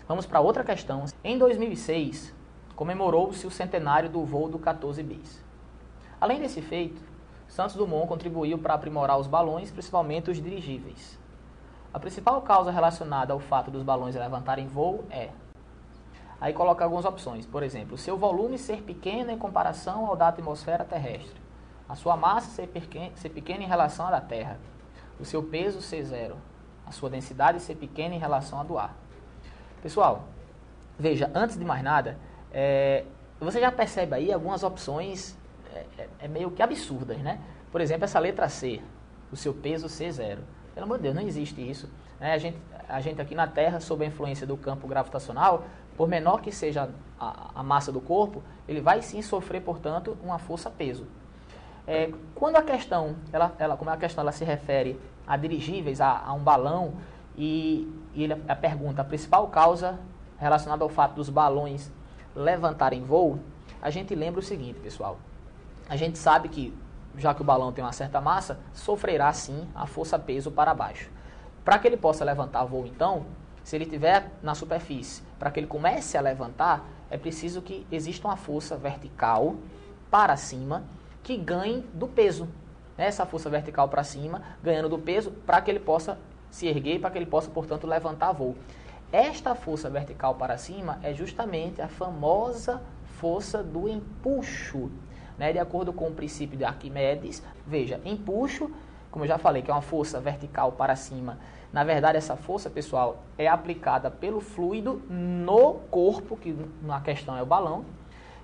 Vamos para outra questão. Em 2006, comemorou-se o centenário do voo do 14 bis. Além desse feito, Santos Dumont contribuiu para aprimorar os balões, principalmente os dirigíveis. A principal causa relacionada ao fato dos balões levantarem voo é... Aí coloca algumas opções. Por exemplo, o seu volume ser pequeno em comparação ao da atmosfera terrestre. A sua massa ser pequena em relação à da Terra. O seu peso ser zero. A sua densidade ser pequena em relação à do ar. Pessoal, veja, antes de mais nada, você já percebe aí algumas opções meio que absurdas, né? Por exemplo, essa letra C, o seu peso ser zero. Pelo amor de Deus, não existe isso. A gente aqui na Terra, sob a influência do campo gravitacional, por menor que seja a massa do corpo, ele vai sim sofrer, portanto, uma força-peso. Quando a questão, como a questão ela se refere a dirigíveis, a um balão, a pergunta, a principal causa relacionada ao fato dos balões levantarem voo, a gente lembra o seguinte, pessoal. A gente sabe que, já que o balão tem uma certa massa, sofrerá sim a força-peso para baixo. Para que ele possa levantar voo, então, se ele estiver na superfície, para que ele comece a levantar, é preciso que exista uma força vertical para cima que ganhe do peso. Essa força vertical para cima, ganhando do peso, para que ele possa se erguer, para que ele possa, portanto, levantar voo. Esta força vertical para cima é justamente a famosa força do empuxo. De acordo com o princípio de Arquimedes, veja, empuxo, como eu já falei, que é uma força vertical para cima. Na verdade, essa força, pessoal, é aplicada pelo fluido no corpo, que na questão é o balão,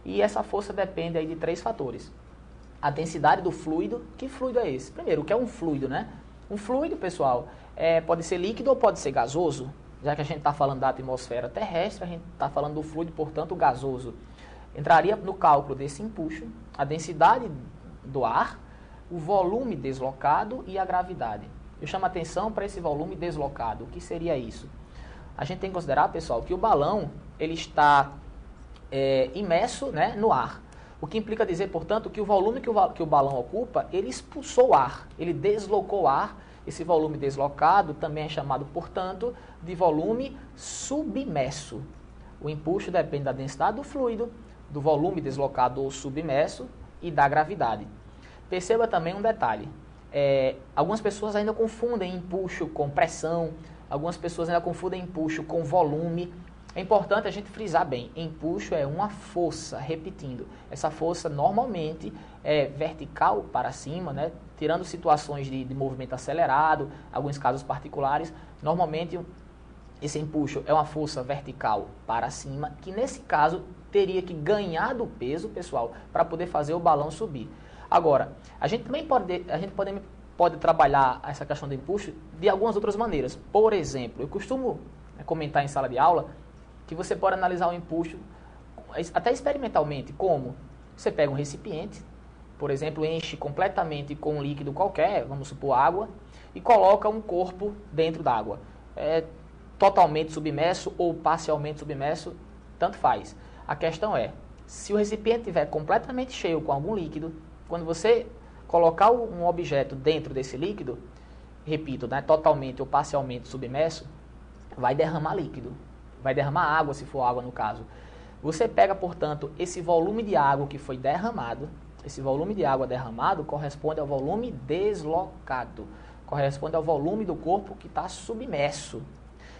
e essa força depende aí de 3 fatores. A densidade do fluido. Que fluido é esse? Primeiro, o que é um fluido, né? Um fluido, pessoal, pode ser líquido ou pode ser gasoso. Já que a gente está falando da atmosfera terrestre, a gente está falando do fluido, portanto, gasoso. Entraria no cálculo desse empuxo a densidade do ar, o volume deslocado e a gravidade. Eu chamo a atenção para esse volume deslocado. O que seria isso? A gente tem que considerar, pessoal, que o balão ele está imerso, né, no ar. O que implica dizer, portanto, que o volume que o balão ocupa, ele expulsou ar, ele deslocou ar. Esse volume deslocado também é chamado, portanto, de volume submerso. O empuxo depende da densidade do fluido, do volume deslocado ou submerso e da gravidade. Perceba também um detalhe. Algumas pessoas ainda confundem empuxo com pressão, algumas pessoas ainda confundem empuxo com volume. É importante a gente frisar bem, empuxo é uma força, repetindo, essa força normalmente é vertical para cima, né? Tirando situações de movimento acelerado, alguns casos particulares, normalmente esse empuxo é uma força vertical para cima, que nesse caso teria que ganhar do peso, pessoal, para poder fazer o balão subir. Agora, a gente também pode trabalhar essa questão do empuxo de algumas outras maneiras. Por exemplo, eu costumo comentar em sala de aula que você pode analisar o empuxo até experimentalmente, como você pega um recipiente, por exemplo, enche completamente com um líquido qualquer, vamos supor água, e coloca um corpo dentro d'água. Totalmente submerso ou parcialmente submerso, tanto faz. A questão é, se o recipiente estiver completamente cheio com algum líquido, quando você colocar um objeto dentro desse líquido, repito, né, totalmente ou parcialmente submerso, vai derramar líquido. Vai derramar água, se for água no caso. Você pega, portanto, esse volume de água que foi derramado, esse volume de água derramado corresponde ao volume deslocado, corresponde ao volume do corpo que está submerso.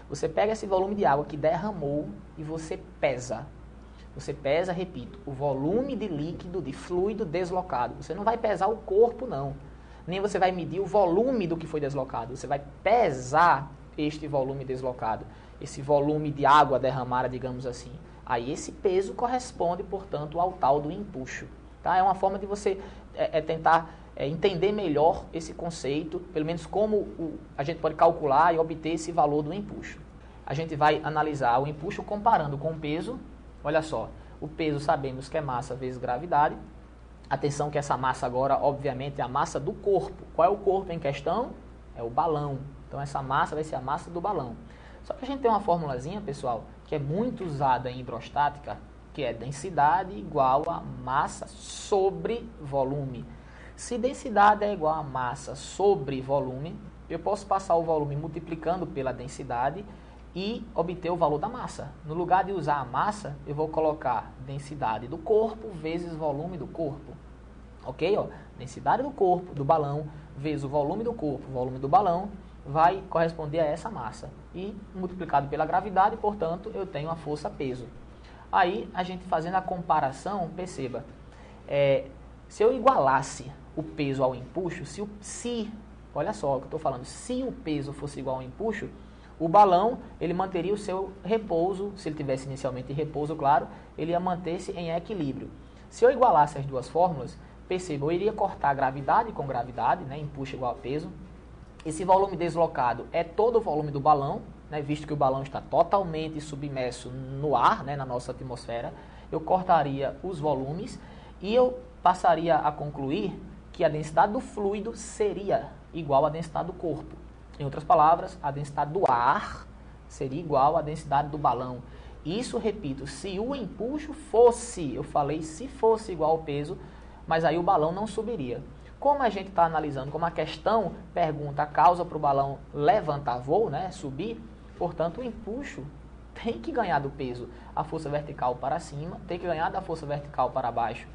Você pega esse volume de água que derramou e você pesa. Você pesa, repito, o volume de líquido, de fluido deslocado. Você não vai pesar o corpo, não. Nem você vai medir o volume do que foi deslocado. Você vai pesar este volume deslocado. Esse volume de água derramada, digamos assim. Aí esse peso corresponde, portanto, ao tal do empuxo. Tá? É uma forma de você tentar entender melhor esse conceito, pelo menos como a gente pode calcular e obter esse valor do empuxo. A gente vai analisar o empuxo comparando com o peso. Olha só, o peso sabemos que é massa vezes gravidade. Atenção que essa massa agora, obviamente, é a massa do corpo. Qual é o corpo em questão? É o balão. Então essa massa vai ser a massa do balão. Só que a gente tem uma formulazinha, pessoal, que é muito usada em hidrostática, que é densidade igual a massa sobre volume. Se densidade é igual a massa sobre volume, eu posso passar o volume multiplicando pela densidade e obter o valor da massa. No lugar de usar a massa, eu vou colocar densidade do corpo vezes volume do corpo. Ok? Ó, densidade do corpo, do balão, vezes o volume do corpo, o volume do balão, vai corresponder a essa massa. E multiplicado pela gravidade, portanto, eu tenho a força-peso. Aí, a gente fazendo a comparação, perceba, se eu igualasse o peso ao empuxo, olha só o que eu estou falando, se o peso fosse igual ao empuxo, o balão, ele manteria o seu repouso, se ele tivesse inicialmente em repouso, claro, ele ia manter-se em equilíbrio. Se eu igualasse as duas fórmulas, perceba, eu iria cortar a gravidade com gravidade, né, empuxo igual a peso. Esse volume deslocado é todo o volume do balão, né, visto que o balão está totalmente submerso no ar, né, na nossa atmosfera. Eu cortaria os volumes e eu passaria a concluir que a densidade do fluido seria igual à densidade do corpo. Em outras palavras, a densidade do ar seria igual à densidade do balão. Isso, repito, se o empuxo fosse, eu falei se fosse igual ao peso, mas aí o balão não subiria. Como a gente está analisando, como a questão pergunta a causa para o balão levantar voo, né, subir, portanto o empuxo tem que ganhar do peso, a força vertical para cima, tem que ganhar da força vertical para baixo.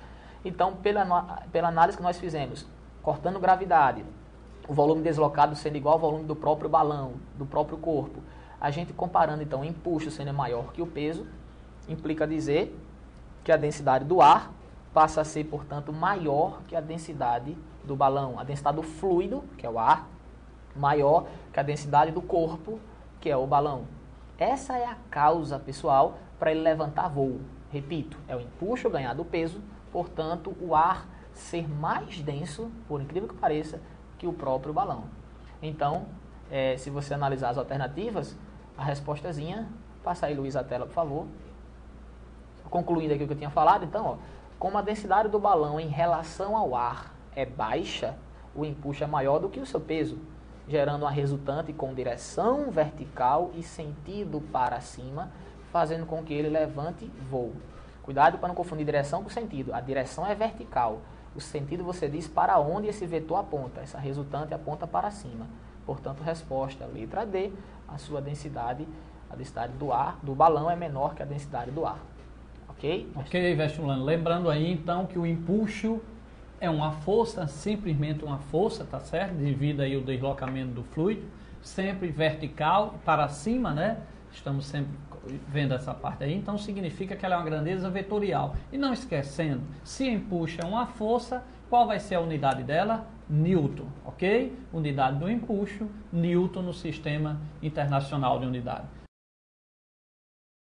Então, pela análise que nós fizemos, cortando gravidade, o volume deslocado sendo igual ao volume do próprio balão, do próprio corpo, a gente comparando então o empuxo sendo maior que o peso, implica dizer que a densidade do ar passa a ser, portanto, maior que a densidade do balão, a densidade do fluido, que é o ar, maior que a densidade do corpo, que é o balão. Essa é a causa, pessoal, para ele levantar voo. Repito, é o empuxo ganhar do peso, portanto, o ar ser mais denso, por incrível que pareça, que o próprio balão. Então, se você analisar as alternativas, a respostazinha, passa aí, Luiz, a tela, por favor. Concluindo aqui o que eu tinha falado, então, ó, como a densidade do balão em relação ao ar é baixa, o empuxo é maior do que o seu peso, gerando uma resultante com direção vertical e sentido para cima, fazendo com que ele levante voo. Cuidado para não confundir direção com sentido. A direção é vertical. O sentido você diz para onde esse vetor aponta. Essa resultante aponta para cima. Portanto, resposta letra D, a sua densidade, a densidade do ar, do balão é menor que a densidade do ar. Ok? Ok, vestibulando. Lembrando aí, então, que o empuxo é uma força, simplesmente uma força, tá certo? Devido aí ao deslocamento do fluido, sempre vertical para cima, né? Estamos sempre vendo essa parte aí, então significa que ela é uma grandeza vetorial. E não esquecendo, se empuxo é uma força, qual vai ser a unidade dela? Newton, ok? Unidade do empuxo, Newton no Sistema Internacional de Unidade.